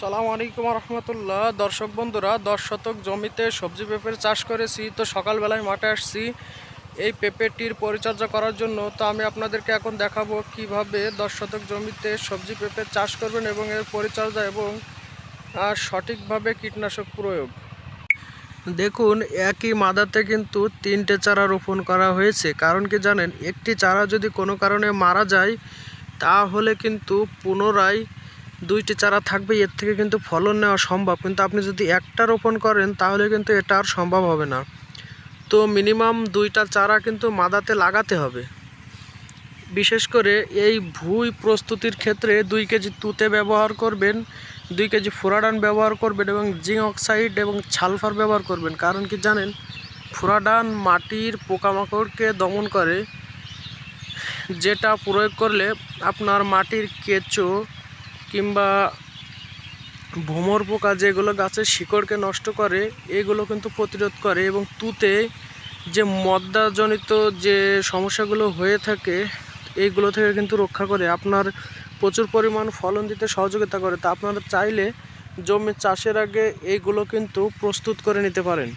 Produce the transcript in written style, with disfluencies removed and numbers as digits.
আসসালামু আলাইকুম রহমতুল্লাহ। দর্শক বন্ধুরা, 10 শতক জমিতে সবজি পেঁপের চাষ করেছি। তো সকালবেলায় মাঠে আসছি এই পেঁপেটির পরিচর্যা করার জন্য। তো আমি আপনাদেরকে এখন দেখাবো কিভাবে 10 শতক জমিতে সবজি পেঁপের চাষ করবেন এবং এর পরিচর্যা এবং সঠিকভাবে কীটনাশক প্রয়োগ। দেখুন, একই মাদাতে কিন্তু 3টে চারা রোপণ করা হয়েছে। কারণ কি জানেন, একটি চারা যদি কোনো কারণে মারা যায় তাহলে কিন্তু পুনরায় 2টি চারা থাকবে, এর থেকে কিন্তু ফলন নেওয়া সম্ভব। কিন্তু আপনি যদি একটা রোপণ করেন তাহলে কিন্তু এটা আর সম্ভব হবে না। তো মিনিমাম 2টা চারা কিন্তু মাদাতে লাগাতে হবে। বিশেষ করে এই ভুঁই প্রস্তুতির ক্ষেত্রে 2 কেজি তুতে ব্যবহার করবেন, 2 কেজি ফুরাডান ব্যবহার করবেন এবং জিঙ্ক অক্সাইড এবং সালফার ব্যবহার করবেন। কারণ কি জানেন, ফুরাডান মাটির পোকামাকড়কে দমন করে, যেটা প্রয়োগ করলে আপনার মাটির কেঁচো কিংবা ভোমর পোকা যেগুলো গাছের শিকড়কে নষ্ট করে এগুলো কিন্তু প্রতিরোধ করে। এবং তুতে যে মদ্দাজনিত যে সমস্যাগুলো হয়ে থাকে এইগুলো থেকে কিন্তু রক্ষা করে, আপনার প্রচুর পরিমাণ ফলন দিতে সহযোগিতা করে। তা আপনারা চাইলে জমি চাষের আগে এইগুলো কিন্তু প্রস্তুত করে নিতে পারেন।